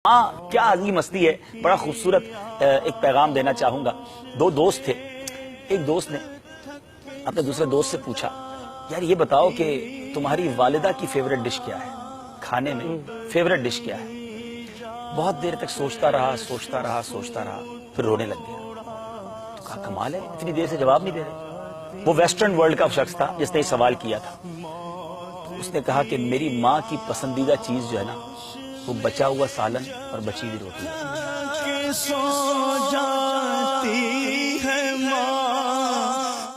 ہاں کیا عظیم ہستی ہے. بڑا خوبصورت ایک پیغام دینا چاہوں گا. دو دوست تھے. ایک دوست نے اپنے دوسرے دوست سے پوچھا, یار یہ بتاؤ کہ تمہاری والدہ کی فیوریٹ ڈش کیا ہے, کھانے میں فیوریٹ ڈش کیا ہے. بہت دیر تک سوچتا رہا پھر رونے لگ گیا. تو کہا کمال ہے, اتنی دیر سے جواب نہیں دے رہے. وہ ویسٹرن ورلڈ کا شخص تھا جس نے یہ سوال کیا تھا. اس نے کہا کہ میری ماں کی پسندیدہ چیز جو ہے نا, وہ بچا ہوا سالن اور بچی ہوئی روٹی ہے.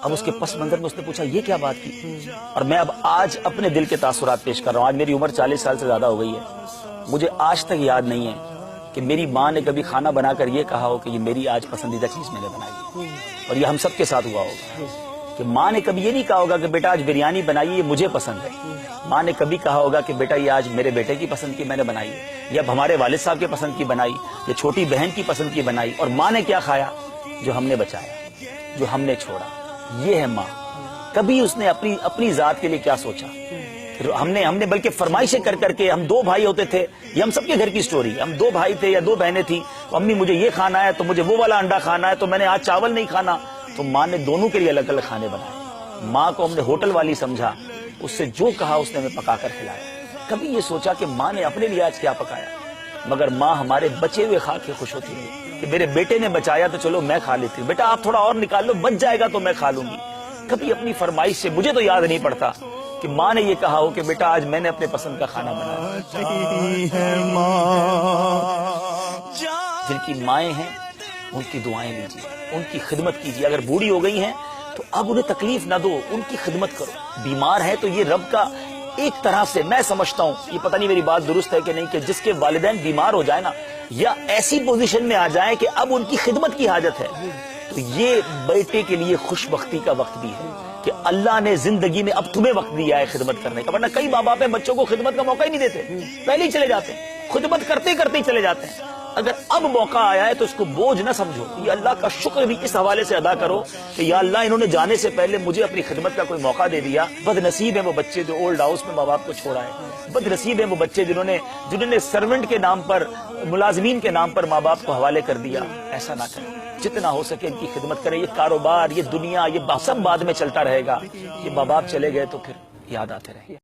اب اس کے پس منظر میں اس نے پوچھا یہ کیا بات کی. اور میں اب آج اپنے دل کے تاثرات پیش کر رہا ہوں. آج میری عمر 40 سال سے زیادہ ہو گئی ہے. مجھے آج تک یاد نہیں ہے کہ میری ماں نے کبھی کھانا بنا کر یہ کہا ہو کہ یہ میری آج پسندیدہ چیز میں نے بنائی ہے. اور یہ ہم سب کے ساتھ ہوا ہوگا کہ ماں نے کبھی یہ نہیں کہا ہوگا کہ بیٹا آج بریانی بنائی یہ مجھے پسند ہے. ماں نے کبھی کہا ہوگا کہ بیٹا یہ آج میرے بیٹے کی پسند کی میں نے بنائی ہے, یا ہمارے والد صاحب کے پسند کی بنائی, یا چھوٹی بہن کی پسند کی بنائی. اور ماں نے کیا کھایا, جو ہم نے بچایا, جو ہم نے چھوڑا. یہ ہے ماں. کبھی اس نے اپنی ذات کے لیے کیا سوچا. ہم نے بلکہ فرمائشیں کر کے, ہم دو بھائی ہوتے تھے, یہ ہم سب کے گھر کی سٹوری. ہم دو بھائی تھے یا دو بہنیں تھیں, تو امی مجھے یہ کھانا ہے تو مجھے وہ والا انڈا کھانا ہے, تو میں نے آج چاول نہیں کھانا, تو ماں نے دونوں کے لیے الگ الگ کھانے بنائے. ماں کو ہم نے ہوٹل والی سمجھا, اس سے جو کہا اس نے ہمیں پکا کر کھلایا. کبھی یہ سوچا کہ ماں نے اپنے لیے آج کیا پکایا. مگر ماں ہمارے بچے ہوئے کھا کے خوش ہوتی ہے کہ میرے بیٹے نے بچایا تو چلو میں کھا لیتی ہوں, بیٹا آپ تھوڑا اور نکال لو, بچ جائے گا تو میں کھا لوں گی. کبھی اپنی فرمائش سے, مجھے تو یاد نہیں پڑتا کہ ماں نے یہ کہا ہو کہ بیٹا آج میں نے اپنے پسند کا کھانا بنایا. جن کی مائیں ہیں ان کی دعائیں لیجیے, ان کی خدمت کیجیے. اگر بوڑھی ہو گئی ہیں تو اب انہیں تکلیف نہ دو, ان کی خدمت کرو. بیمار ہے تو یہ رب کا ایک طرح سے میں سمجھتا ہوں, یہ پتہ نہیں میری بات درست ہے کہ نہیں, کہ جس کے والدین بیمار ہو جائے نا, یا ایسی پوزیشن میں آ جائیں کہ اب ان کی خدمت کی حاجت ہے, تو یہ بیٹے کے لیے خوش بختی کا وقت بھی ہے کہ اللہ نے زندگی میں اب تمہیں وقت دیا ہے خدمت کرنے کا. ورنہ کئی ماں باپ بچوں کو خدمت کا موقع ہی نہیں دیتے, پہلے ہی چلے جاتے ہیں, خدمت کرتے کرتے ہی چلے جاتے ہیں. اگر اب موقع آیا ہے تو اس کو بوجھ نہ سمجھو, یہ اللہ کا شکر بھی اس حوالے سے ادا کرو کہ یا اللہ انہوں نے جانے سے پہلے مجھے اپنی خدمت کا کوئی موقع دے دیا. بد نصیب ہیں وہ بچے جو اولڈ ہاؤس میں ماں باپ کو چھوڑا ہے. بد نصیب ہیں وہ بچے جنہوں نے سرونٹ کے نام پر, ملازمین کے نام پر ماں باپ کو حوالے کر دیا. ایسا نہ کریں, جتنا ہو سکے ان کی خدمت کریں. یہ کاروبار, یہ دنیا, یہ سب بعد میں چلتا رہے گا. یہ ماں باپ چلے گئے تو پھر یاد آتے رہے.